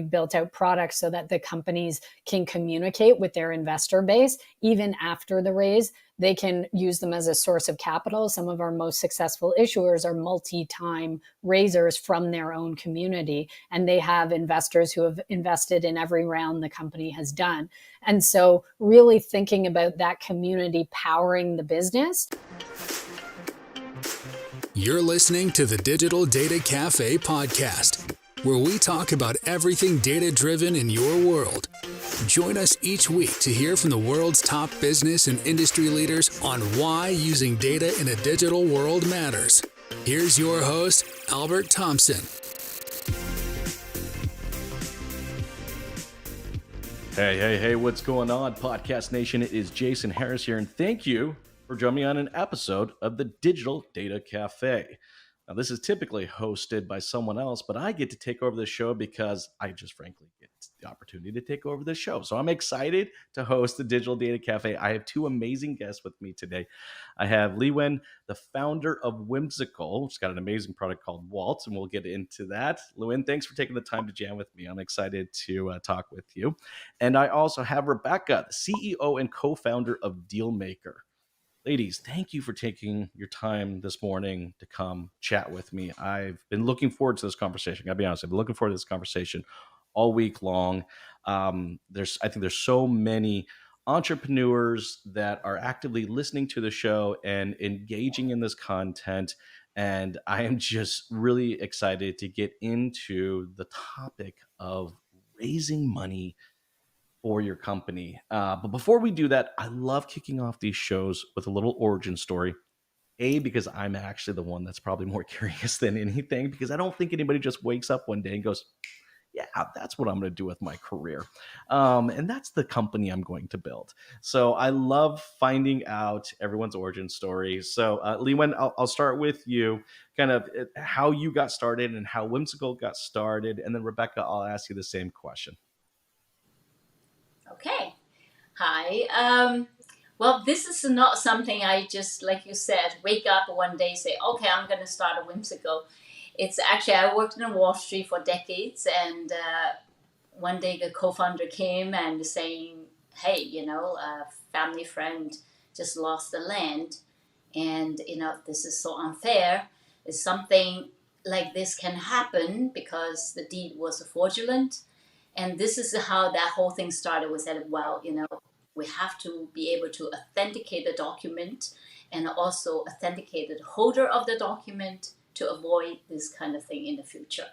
we've built out products so that the companies can communicate with their investor base. Even after the raise, they can use them as a source of capital. Some of our most successful issuers are multi-time raisers from their own community, and they have investors who have invested in every round the company has done. And so really thinking about that community powering the business. You're listening to the Digital Data Café podcast, where we talk about everything data-driven in your world. Join us each week to hear from the world's top business and industry leaders on why using data in a digital world matters. Here's your host, Albert Thompson. Hey, what's going on, Podcast Nation? It is Jason Harris here, and thank you for joining me on an episode of the Digital Data Cafe. Now, this is typically hosted by someone else, but I get to take over the show because I just frankly get the opportunity to take over the show. So I'm excited to host the Digital Data Cafe. I have two amazing guests with me today. I have Liwen, the founder of Whimsical, which has got an amazing product called Wault, and we'll get into that. Liwen, thanks for taking the time to jam with me. I'm excited to talk with you. And I also have Rebecca, the CEO and co-founder of DealMaker. Ladies, thank you for taking your time this morning to come chat with me. I've been looking forward to this conversation. I'll be honest, I've been looking forward to this conversation all week long. I think there's so many entrepreneurs that are actively listening to the show and engaging in this content. And I am just really excited to get into the topic of raising money for your company. But before we do that, I love kicking off these shows with a little origin story. Because I'm actually the one that's probably more curious than anything, because I don't think anybody just wakes up one day and goes, yeah, that's what I'm going to do with my career. And that's the company I'm going to build. So I love finding out everyone's origin story. So Liwen, I'll start with you, kind of how you got started and how Whimsical got started. And then Rebecca, I'll ask you the same question. Okay. Hi. Well, this is not something I just, like you said, wake up one day, say, okay, I'm going to start a Whimsical. It's actually, I worked in Wall Street for decades, and one day the co-founder came and saying, hey, a family friend just lost the land, and, this is so unfair. Is something like this can happen because the deed was fraudulent. And this is how that whole thing started. We said, well, we have to be able to authenticate the document and also authenticate the holder of the document to avoid this kind of thing in the future.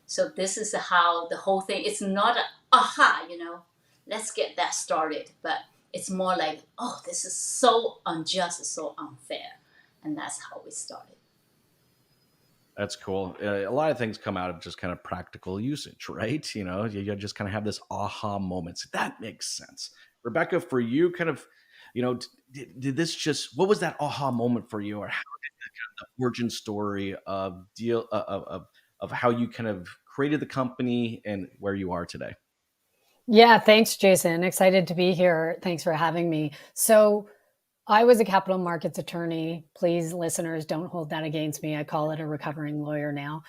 So this is how the whole thing, it's not let's get that started. But it's more like, oh, this is so unjust, so unfair. And that's how we started. That's cool. A lot of things come out of just kind of practical usage, right? You just kind of have this aha moments. That makes sense. Rebecca, for you, kind of, did this just, what was that aha moment for you, or how did the origin story of of how you kind of created the company and where you are today? Yeah, thanks, Jason. Excited to be here. Thanks for having me. So I was a capital markets attorney. Please, listeners, don't hold that against me. I call it a recovering lawyer now.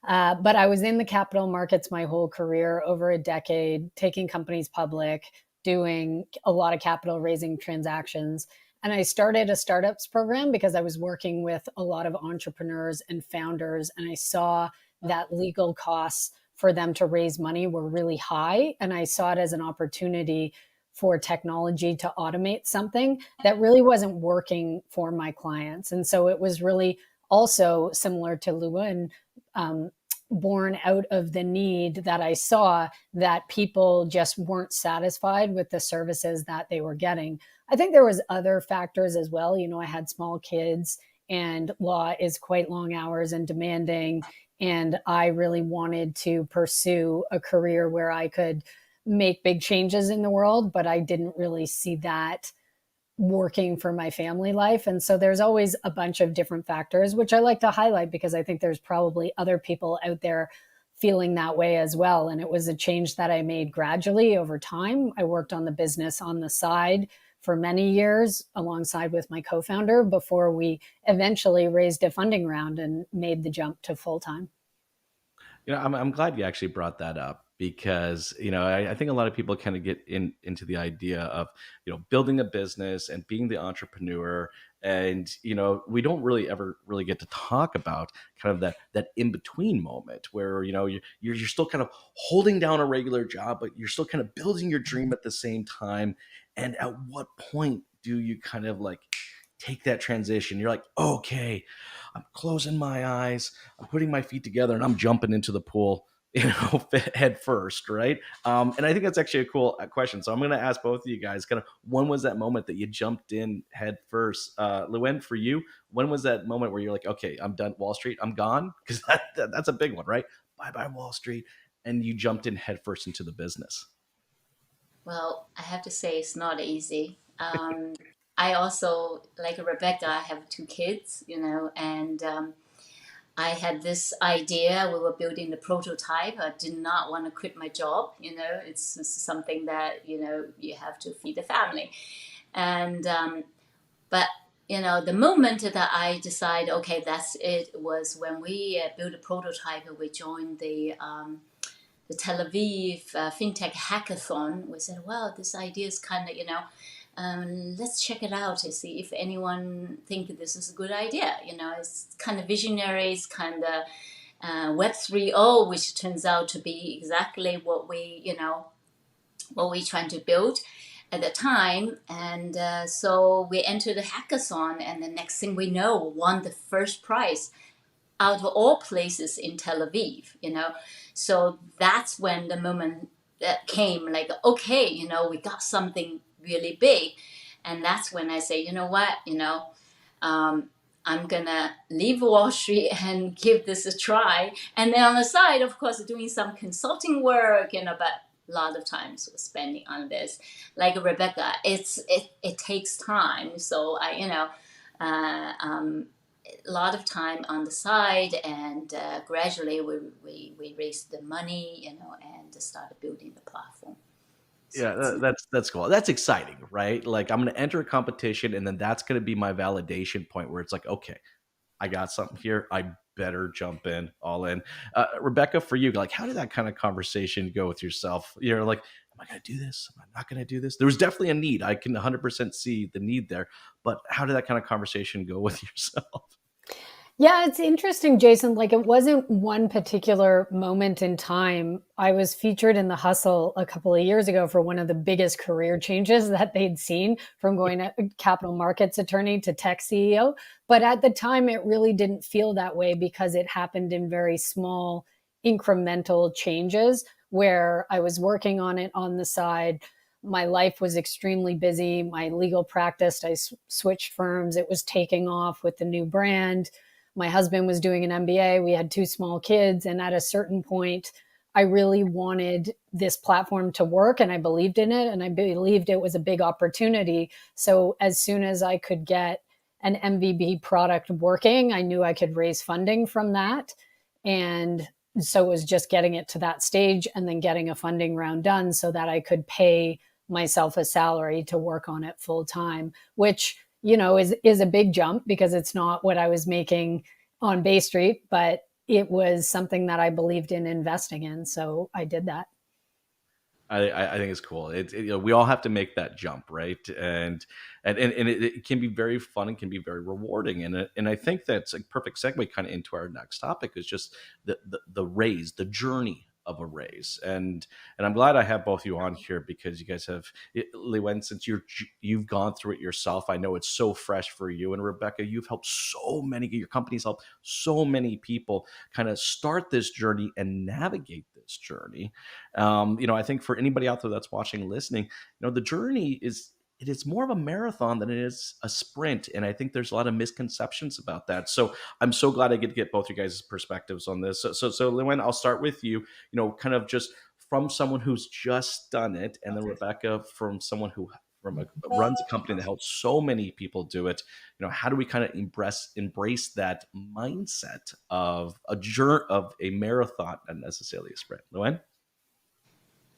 But I was in the capital markets my whole career, over a decade, taking companies public, doing a lot of capital raising transactions. And I started a startups program because I was working with a lot of entrepreneurs and founders, and I saw that legal costs for them to raise money were really high. And I saw it as an opportunity for technology to automate something that really wasn't working for my clients. And so it was really also similar to Liwen, born out of the need that I saw that people just weren't satisfied with the services that they were getting. I think there was other factors as well. I had small kids, and law is quite long hours and demanding. And I really wanted to pursue a career where I could make big changes in the world, but I didn't really see that working for my family life. And so there's always a bunch of different factors, which I like to highlight because I think there's probably other people out there feeling that way as well. And it was a change that I made gradually over time. I worked on the business on the side for many years alongside with my co-founder before we eventually raised a funding round and made the jump to full-time. I'm glad you actually brought that up, because I think a lot of people kind of get into the idea of building a business and being the entrepreneur, and we don't really ever really get to talk about kind of that in between moment where you're still kind of holding down a regular job, but you're still kind of building your dream at the same time. And at what point do you kind of like take that transition? You're like, okay, I'm closing my eyes, I'm putting my feet together, and I'm jumping into the pool, head first, right? And I think that's actually a cool question. So I'm going to ask both of you guys, kind of, when was that moment that you jumped in head first? Liwen, for you, when was that moment where you're like, okay, I'm done Wall Street, I'm gone? Because that's a big one, right? Bye bye Wall Street, and you jumped in head first into the business. Well, I have to say it's not easy. I also, like Rebecca, I have two kids, and I had this idea. We were building the prototype. I did not want to quit my job. It's something that, you have to feed the family. And, but, the moment that I decided, okay, that's it, was when we built a prototype. We joined the Tel Aviv FinTech Hackathon. We said, well, this idea is kind of, let's check it out to see if anyone think this is a good idea. It's kind of visionary, it's kind of Web 3.0, which turns out to be exactly what we're trying to build at the time. And so we entered the hackathon, and the next thing we know, won the first prize out of all places in Tel Aviv. So that's when the moment that came, like, okay, we got something really big. And that's when I say, you know what, I'm gonna leave Wall Street and give this a try. And then on the side, of course, doing some consulting work, but a lot of times we're spending on this. Like Rebecca, it takes time. So a lot of time on the side, and gradually we raised the money, and started building the platform. Yeah, that's cool. That's exciting, right? Like, I'm going to enter a competition, and then that's going to be my validation point where it's like, okay, I got something here. I better jump in, all in. Rebecca, for you, like, how did that kind of conversation go with yourself? You're like, am I going to do this? Am I not going to do this? There was definitely a need. I can 100% see the need there. But how did that kind of conversation go with yourself? Yeah, it's interesting, Jason. Like, it wasn't one particular moment in time. I was featured in The Hustle a couple of years ago for one of the biggest career changes that they'd seen, from going to capital markets attorney to tech CEO. But at the time, it really didn't feel that way because it happened in very small incremental changes where I was working on it on the side. My life was extremely busy. My legal practice, I switched firms. It was taking off with the new brand. My husband was doing an MBA. We had two small kids. And at a certain point, I really wanted this platform to work, and I believed in it, and I believed it was a big opportunity. So as soon as I could get an MVP product working, I knew I could raise funding from that. And so it was just getting it to that stage and then getting a funding round done so that I could pay myself a salary to work on it full time, which is a big jump because it's not what I was making on Bay Street, but it was something that I believed in investing in. So I did that. I think it's cool. We all have to make that jump, right? And it can be very fun and can be very rewarding. And I think that's a perfect segue kind of into our next topic, is just the raise, the journey of a raise. And I'm glad I have both of you on here, because you guys have, Liwen, since you've gone through it yourself, I know it's so fresh for you. And Rebecca, you've helped so many, your companies helped so many people kind of start this journey and navigate this journey. I think for anybody out there that's watching and listening, the journey it's more of a marathon than it is a sprint. And I think there's a lot of misconceptions about that. So I'm so glad I get to get both you guys' perspectives on this. So Liwen, I'll start with you, kind of just from someone who's just done it. And then Rebecca, from someone who runs a company that helps so many people do it. How do we kind of embrace that mindset of a marathon, and necessarily a sprint? Liwen?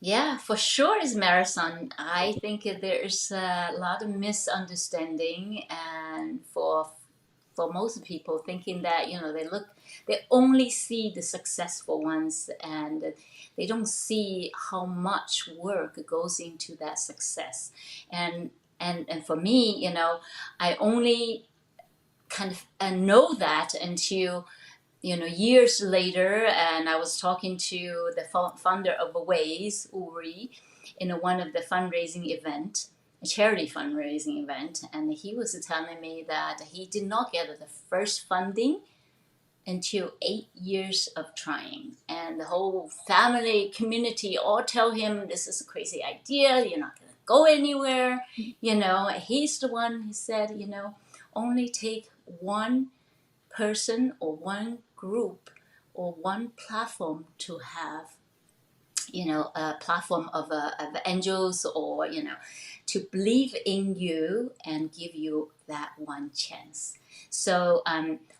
Yeah, for sure it's marathon. I think there's a lot of misunderstanding, and for for most people, thinking that, they only see the successful ones, and they don't see how much work goes into that success. And for me, I only kind of know that until years later, and I was talking to the founder of Waze, Uri, in one of the fundraising event, a charity fundraising event, and he was telling me that he did not get the first funding until 8 years of trying, and the whole family community all tell him this is a crazy idea, you're not going to go anywhere. He's the one who said, only take one person or one group or one platform to have a platform of angels, or to believe in you and give you that one chance. So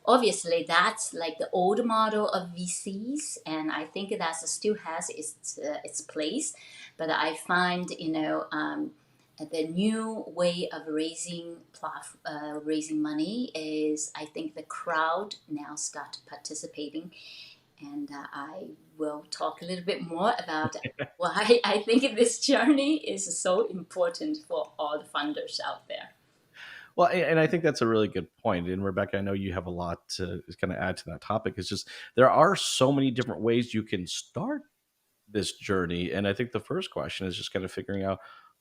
obviously that's like the old model of VCs, and I think that still has its place. But I find the new way of raising money is, I think the crowd now start participating, and I will talk a little bit more about why I think this journey is so important for all the funders out there. Well, and I think that's a really good point. And Rebecca, I know you have a lot to kind of add to that topic. It's just there are so many different ways you can start this journey. And I think the first question is just kind of figuring out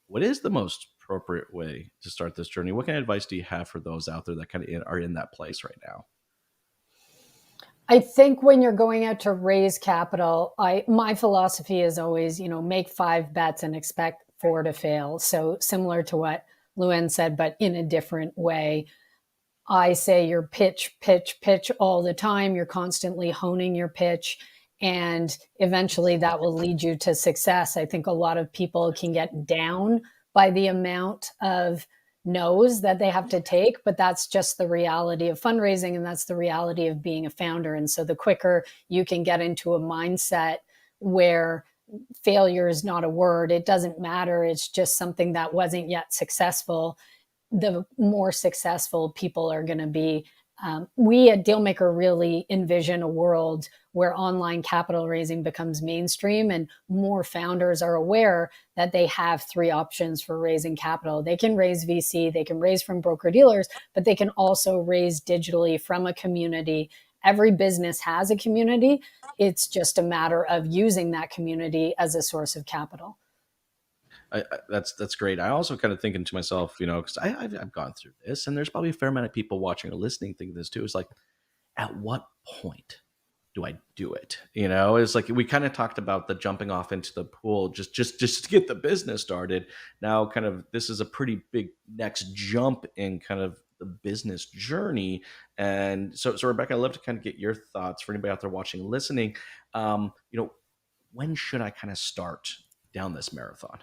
what is the most appropriate way to start this journey. What kind of advice do you have for those out there that kind of are in that place right now? I think when you're going out to raise capital, my philosophy is always, make 5 bets and expect 4 to fail. So similar to what Liwen said, but in a different way. I say you're pitch all the time. You're constantly honing your pitch, and eventually that will lead you to success. I think a lot of people can get down by the amount of no's that they have to take, but that's just the reality of fundraising, and that's the reality of being a founder. And so the quicker you can get into a mindset where failure is not a word, it doesn't matter, it's just something that wasn't yet successful, the more successful people are going to be. We at DealMaker really envision a world where online capital raising becomes mainstream, and more founders are aware that they have 3 options for raising capital. They can raise VC, they can raise from broker dealers, but they can also raise digitally from a community. Every business has a community. It's just a matter of using that community as a source of capital. That's great. I also kind of thinking to myself, because I've gone through this, and there's probably a fair amount of people watching or listening thinking this too. It's like, at what point do I do it? It's like we kind of talked about the jumping off into the pool just to get the business started. Now, kind of this is a pretty big next jump in kind of the business journey. And so Rebecca, I'd love to kind of get your thoughts for anybody out there watching and listening. When should I kind of start down this marathon?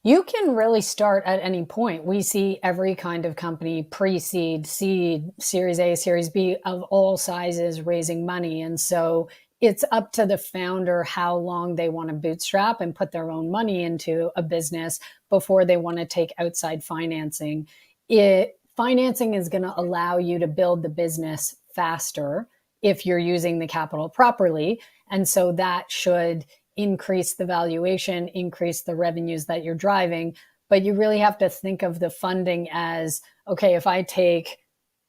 You can really start at any point. We see every kind of company, pre-seed, seed, Series A, Series B, of all sizes raising money. And so it's up to the founder how long they want to bootstrap and put their own money into a business before they want to take outside financing. Financing is going to allow you to build the business faster if you're using the capital properly. And so that should increase the valuation, increase the revenues that you're driving. But you really have to think of the funding as, okay, if I take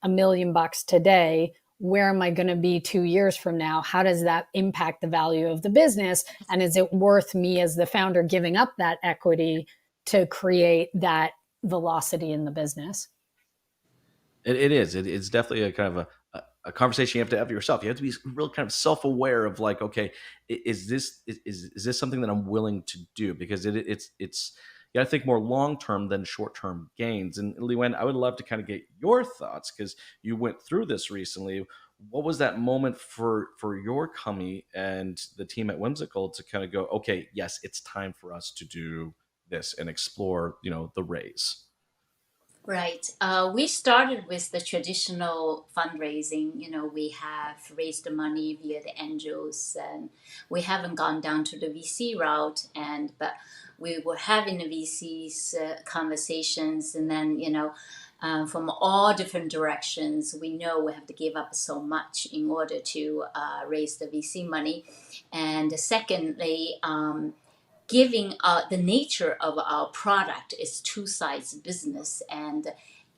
$1 million today, where am I going to be 2 years from now? How does that impact the value of the business? And is it worth me as the founder giving up that equity to create that velocity in the business? It is. It's definitely a kind of a conversation you have to have yourself. You have to be real kind of self-aware of like, okay, is this something that I'm willing to do? Because it's you got to think more long-term than short-term gains. And Liwen, I would love to kind of get your thoughts because you went through this recently. What was that moment for your company and the team at Whimsical to kind of go, okay, yes, it's time for us to do this and explore, the raise? Right. We started with the traditional fundraising. We have raised the money via the angels, and we haven't gone down to the VC route. But we were having the VCs conversations, and then from all different directions. We know we have to give up so much in order to raise the VC money. And secondly, giving the nature of our product is two sides business, and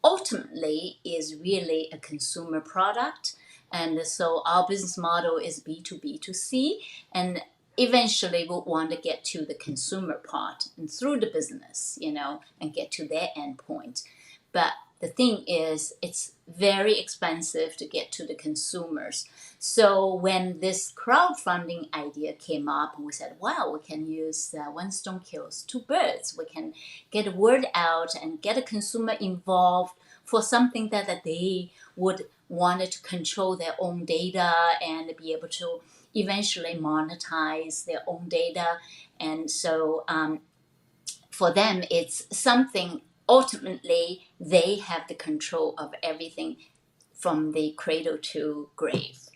ultimately is really a consumer product. And so our business model is B2B2C, and eventually we'll want to get to the consumer part and through the business, and get to their endpoint. But the thing is, it's very expensive to get to the consumers. So when this crowdfunding idea came up, we said, wow, we can use one stone kills two birds. We can get the word out and get a consumer involved for something that they would want to control their own data and be able to eventually monetize their own data. And so for them, it's something ultimately they have the control of everything from the cradle to grave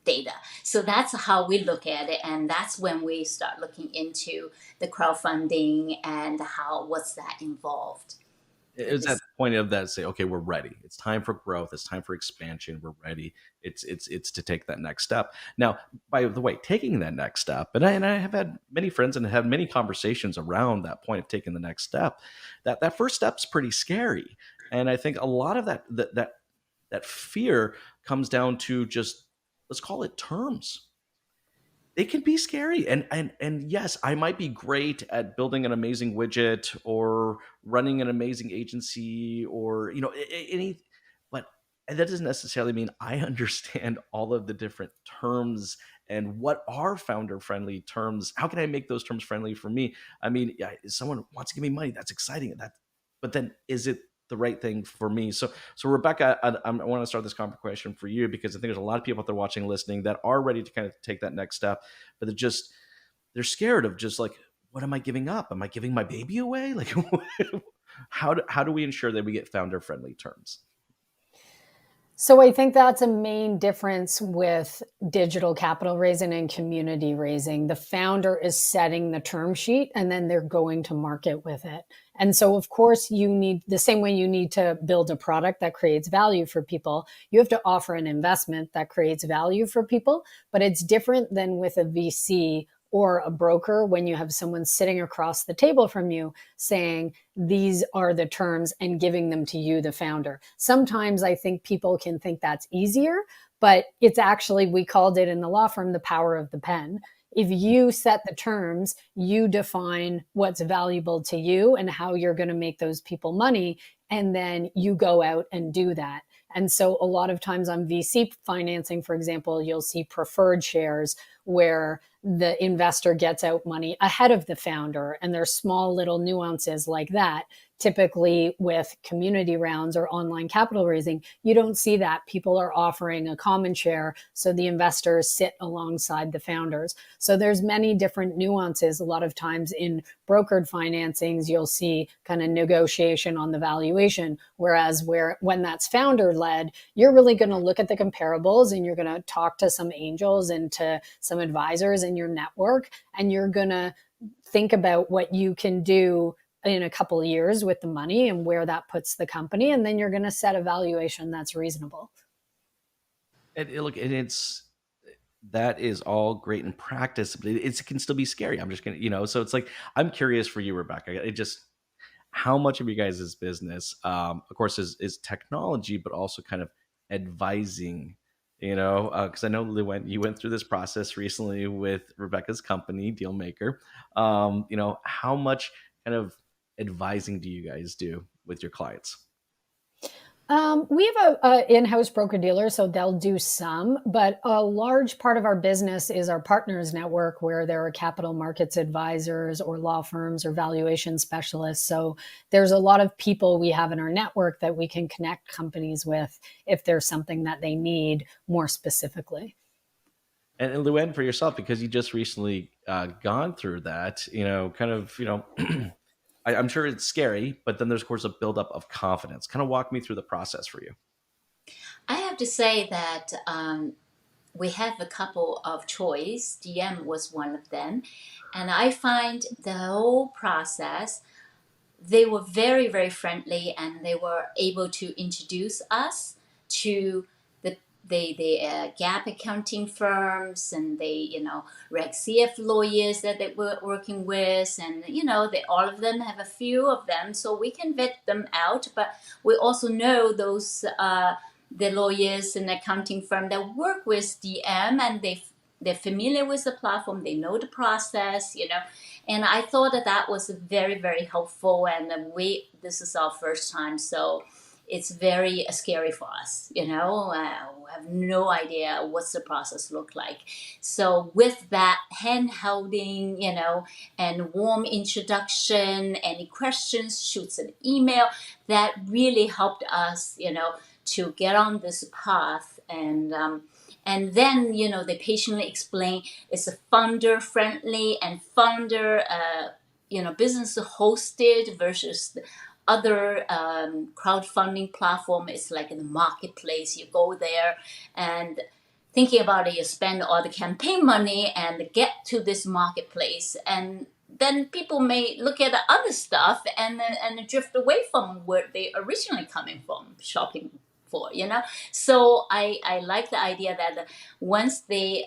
data. So that's how we look at it, and that's when we start looking into the crowdfunding and what's that involved. It was at the point of that say, okay, we're ready. It's time for growth. It's time for expansion. We're ready. It's to take that next step. Now, by the way, taking that next step, and I have had many friends and had many conversations around that point of taking the next step. That first step's pretty scary, and I think a lot of that fear comes down to just, let's call it, terms. It can be scary, and yes, I might be great at building an amazing widget or running an amazing agency, or any, but that doesn't necessarily mean I understand all of the different terms and what are founder friendly terms. How can I make those terms friendly for me? I mean, yeah, if someone wants to give me money, that's exciting, but then is it the right thing for me? So Rebecca, I want to start this conversation for you, because I think there's a lot of people out there watching, listening, that are ready to kind of take that next step, but they're scared of just like, what am I giving up? Am I giving my baby away? Like, how do we ensure that we get founder friendly terms? So I think that's a main difference with digital capital raising and community raising. The founder is setting the term sheet and then they're going to market with it. And so, of course, you need, the same way you need to build a product that creates value for people, you have to offer an investment that creates value for people. But it's different than with a VC or a broker when you have someone sitting across the table from you saying, these are the terms, and giving them to you, the founder. Sometimes I think people can think that's easier, but it's actually, we called it in the law firm, the power of the pen. If you set the terms, you define what's valuable to you and how you're going to make those people money, and then you go out and do that. And so a lot of times on VC financing, for example, you'll see preferred shares where the investor gets out money ahead of the founder. And there's small little nuances like that. Typically with community rounds or online capital raising, you don't see that. People are offering a common share, so the investors sit alongside the founders. So there's many different nuances. A lot of times in brokered financings, you'll see kind of negotiation on the valuation, whereas when that's founder led, you're really going to look at the comparables and you're going to talk to some angels and to some advisors in your network, and you're going to think about what you can do in a couple of years with the money and where that puts the company. And then you're going to set a valuation that's reasonable. That is all great in practice, but it can still be scary. I'm just going to, so it's like, I'm curious for you, Rebecca, how much of you guys' business, of course, is technology, but also kind of advising, because I know, Liwen, you went through this process recently with Rebecca's company, DealMaker. How much kind of advising do you guys do with your clients? We have a in-house broker dealer, so they'll do some, but a large part of our business is our partners network, where there are capital markets advisors or law firms or valuation specialists. So there's a lot of people we have in our network that we can connect companies with if there's something that they need more specifically. And Liwen, for yourself, because you just recently gone through that, I'm sure it's scary, but then there's, of course, a buildup of confidence. Kind of walk me through the process for you. I have to say that we have a couple of choice. DM was one of them. And I find the whole process they were very, very friendly, and they were able to introduce us to the gap accounting firms, and Reg CF lawyers that they were working with, and they, all of them have a few of them, so we can vet them out. But we also know those the lawyers and accounting firm that work with DM, and they're familiar with the platform, they know the process, and I thought that was very, very helpful. And this is our first time, so it's very scary for us. We have no idea what's the process look like. So with that hand holding, and warm introduction, any questions, shoots an email, that really helped us, to get on this path. And then, they patiently explain it's a founder friendly and founder, business hosted versus the other crowdfunding platform. It's like in the marketplace. You go there and thinking about it, you spend all the campaign money and get to this marketplace. And then people may look at the other stuff and drift away from where they originally coming from, shopping for, So I like the idea that once they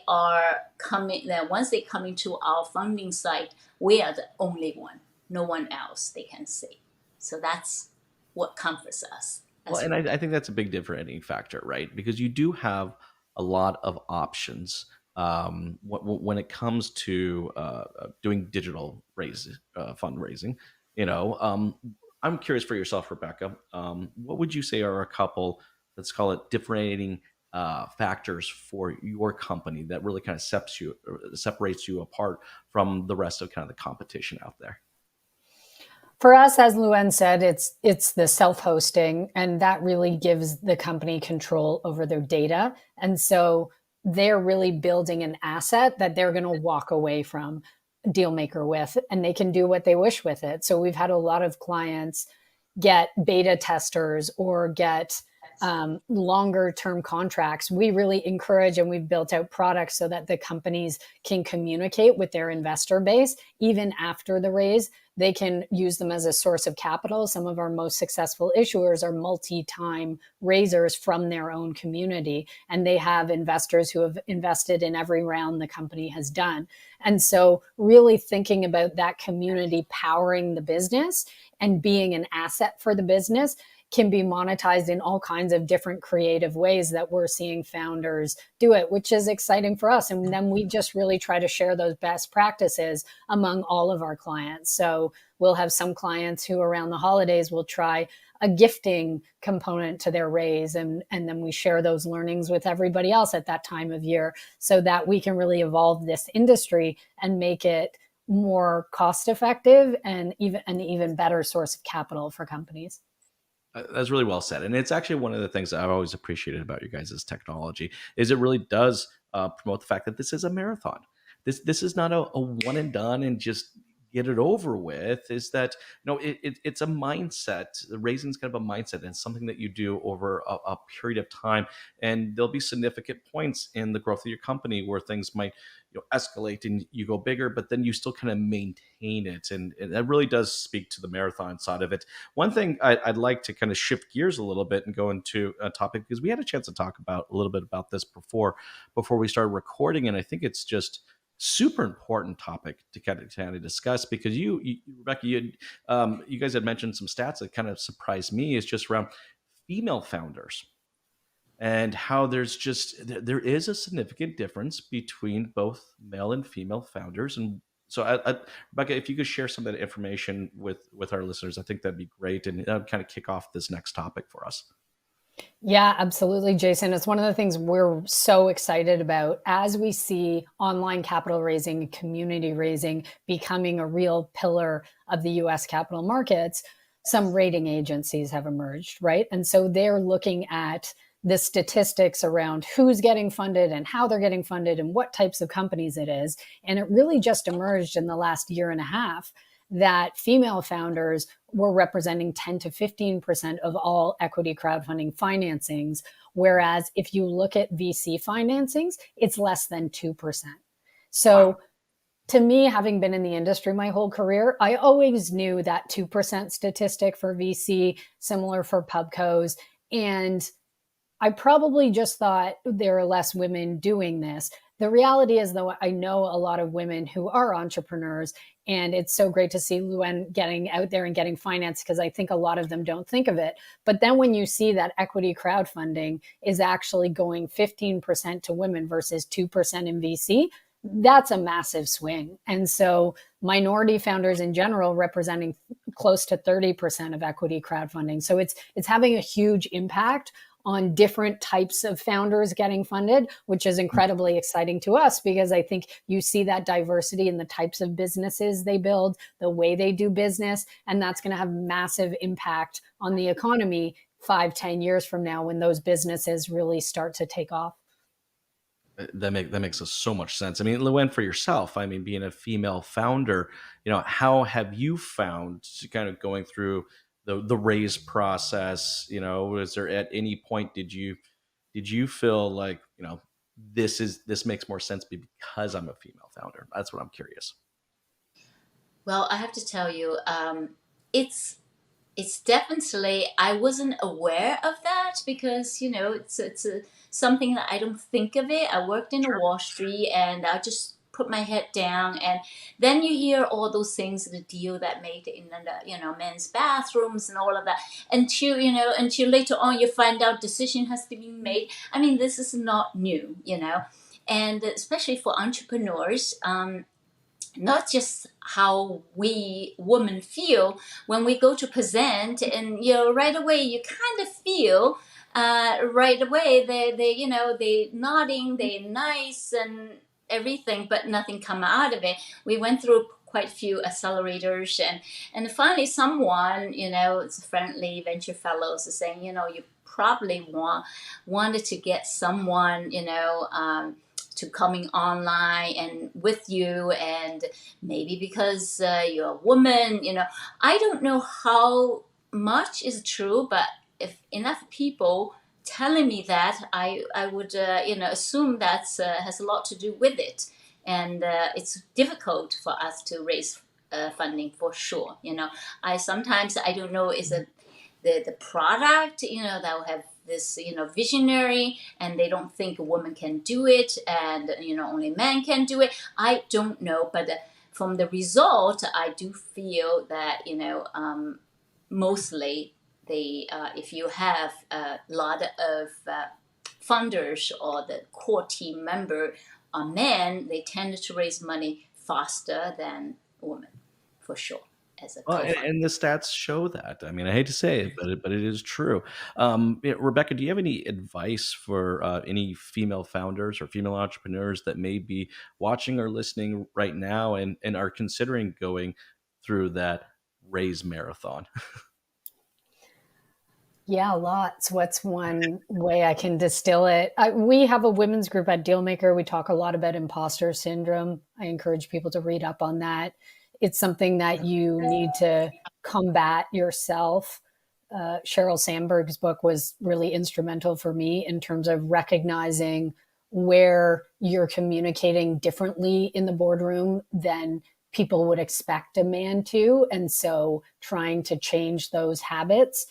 come into our funding site, we are the only one, no one else they can see. So that's what comforts us. Well, and I think that's a big differentiating factor, right? Because you do have a lot of options when it comes to doing digital fundraising. I'm curious for yourself, Rebecca. What would you say are a couple, let's call it differentiating factors for your company that really kind of separates you apart from the rest of kind of the competition out there? For us, as Liwen said, it's the self-hosting, and that really gives the company control over their data. And so they're really building an asset that they're going to walk away from DealMaker with, and they can do what they wish with it. So we've had a lot of clients get beta testers or get longer term contracts. We really encourage, and we've built out products so that the companies can communicate with their investor base even after the raise. They can use them as a source of capital. Some of our most successful issuers are multi-time raisers from their own community, and they have investors who have invested in every round the company has done. And so really thinking about that community powering the business and being an asset for the business can be monetized in all kinds of different creative ways that we're seeing founders do it, which is exciting for us. And then we just really try to share those best practices among all of our clients. So we'll have some clients who around the holidays will try a gifting component to their raise. And then we share those learnings with everybody else at that time of year so that we can really evolve this industry and make it more cost effective and an even better source of capital for companies. That's really well said. And it's actually one of the things that I've always appreciated about you guys' technology is it really does promote the fact that this is a marathon. This is not a one and done and just get it over with. Is that it's a mindset. The raising is kind of a mindset, and something that you do over a period of time. And there'll be significant points in the growth of your company where things might escalate and you go bigger, but then you still kind of maintain it. And that really does speak to the marathon side of it. One thing I'd like to kind of shift gears a little bit and go into a topic, because we had a chance to talk about a little bit about this before we started recording. And I think it's just super important topic to kind of discuss, because you Rebecca, you guys had mentioned some stats that kind of surprised me. Is just around female founders and how there is a significant difference between both male and female founders. And so, Rebecca, if you could share some of that information with our listeners, I think that'd be great, and that would kind of kick off this next topic for us. Yeah, absolutely, Jason. It's one of the things we're so excited about as we see online capital raising, community raising becoming a real pillar of the US capital markets. Some rating agencies have emerged, right? And so they're looking at the statistics around who's getting funded and how they're getting funded and what types of companies it is. And it really just emerged in the last year and a half that female founders were representing 10 to 15% of all equity crowdfunding financings, whereas if you look at VC financings, it's less than 2%. So to me, having been in the industry my whole career, I always knew that 2% statistic for VC, similar for pubcos. And I probably just thought there are less women doing this. The reality is, though, I know a lot of women who are entrepreneurs, and it's so great to see Liwen getting out there and getting finance, because I think a lot of them don't think of it. But then when you see that equity crowdfunding is actually going 15% to women versus 2% in VC, that's a massive swing. And so minority founders in general representing close to 30% of equity crowdfunding. So it's having a huge impact on different types of founders getting funded, which is incredibly exciting to us, because I think you see that diversity in the types of businesses they build, the way they do business, and that's going to have massive impact on the economy 5-10 years from now when those businesses really start to take off. That makes so much sense. I mean, Liwen, for yourself, I mean, being a female founder, how have you found to kind of going through the raise process? Was there at any point did you feel like this makes more sense because I'm a female founder? That's what I'm curious. Well, I have to tell you, it's definitely, I wasn't aware of that because it's something that I don't think of it. I worked in a Wall Street and I just put my head down, and then you hear all those things, the deal that made in the men's bathrooms and all of that, until later on you find out decision has to be made. I mean, this is not new, and especially for entrepreneurs. Not just how we women feel when we go to present, and right away you kind of feel right away they nodding, they nice and everything, but nothing come out of it. We went through quite a few accelerators, and finally someone, it's friendly venture fellows, is saying, you probably wanted to get someone, to coming online and with you, and maybe because you're a woman, I don't know how much is true, but if enough people telling me that, I would assume that has a lot to do with it, and it's difficult for us to raise funding for sure. I don't know, is it the product that will have this visionary, and they don't think a woman can do it, and only men can do it. I don't know, but from the result I do feel that mostly they if you have a lot of funders or the core team member are men, they tend to raise money faster than women, for sure. As a Well, and, co-founder. and the stats show that. I mean, I hate to say it, but it is true. Rebecca, do you have any advice for any female founders or female entrepreneurs that may be watching or listening right now and are considering going through that raise marathon? Yeah, lots. What's one way I can distill it? We have a women's group at DealMaker. We talk a lot about imposter syndrome. I encourage people to read up on that. It's something that you need to combat yourself. Sheryl Sandberg's book was really instrumental for me in terms of recognizing where you're communicating differently in the boardroom than people would expect a man to. And so trying to change those habits,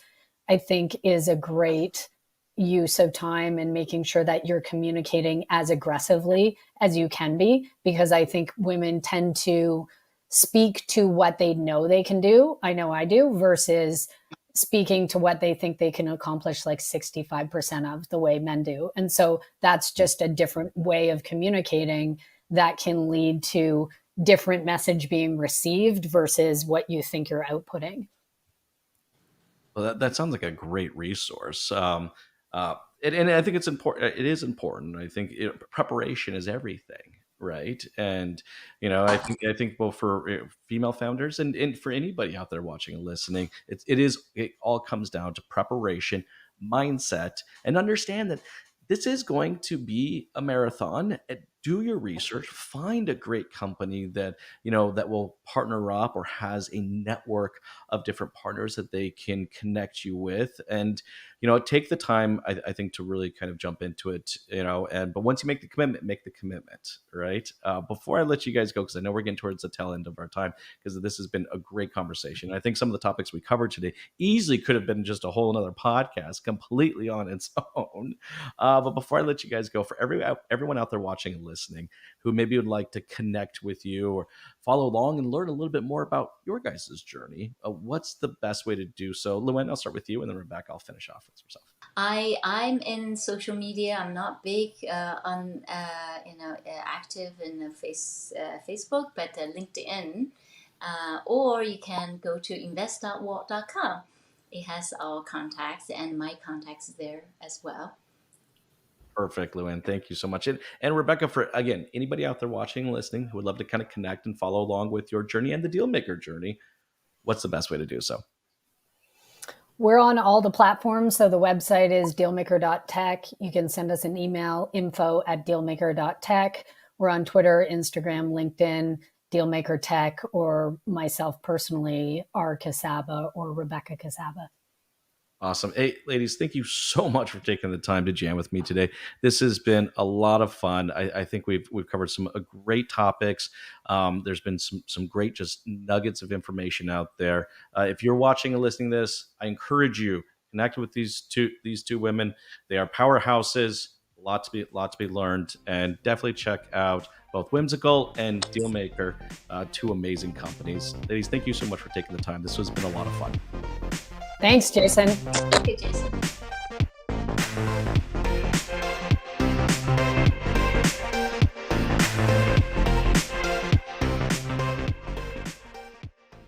I think, is a great use of time, and making sure that you're communicating as aggressively as you can be, because I think women tend to speak to what they know they can do. I know I do, versus speaking to what they think they can accomplish like 65% of the way men do. And so that's just a different way of communicating that can lead to different message being received versus what you think you're outputting. Well, that sounds like a great resource. And I think it's important. It is important. I think preparation is everything, right? And I think both for female founders and for anybody out there watching and listening, it all comes down to preparation, mindset, and understand that this is going to be a marathon. do your research, find a great company that, that will partner up or has a network of different partners that they can connect you with. And, take the time, I think, to really kind of jump into it, but once you make the commitment, right? Before I let you guys go, because I know we're getting towards the tail end of our time, because this has been a great conversation. I think some of the topics we covered today easily could have been just a whole another podcast completely on its own. But before I let you guys go, for everyone out there watching and listening who maybe would like to connect with you or follow along and learn a little bit more about your guys' journey, what's the best way to do so? Liwen, I'll start with you, and then Rebecca, I'll finish off with yourself. I'm in social media. I'm not big on active in Facebook, but LinkedIn, or you can go to invest.wault.com. It has our contacts and my contacts there as well. Perfect, Liwen. Thank you so much. And Rebecca, for, again, anybody out there watching and listening who would love to kind of connect and follow along with your journey and the DealMaker journey, what's the best way to do so? We're on all the platforms. So the website is dealmaker.tech. You can send us an email, info@dealmaker.tech. We're on Twitter, Instagram, LinkedIn, DealMaker Tech, or myself personally, R. Kacaba or Rebecca Kacaba. Awesome. Hey, ladies, thank you so much for taking the time to jam with me today. This has been a lot of fun. I think we've covered some great topics. There's been some great just nuggets of information out there. If you're watching and listening to this, I encourage you, connect with these two women. They are powerhouses. A lot to be learned, and definitely check out both Whimsical and DealMaker, two amazing companies. Ladies, thank you so much for taking the time. This has been a lot of fun. Thanks, Jason. Thank you, Jason.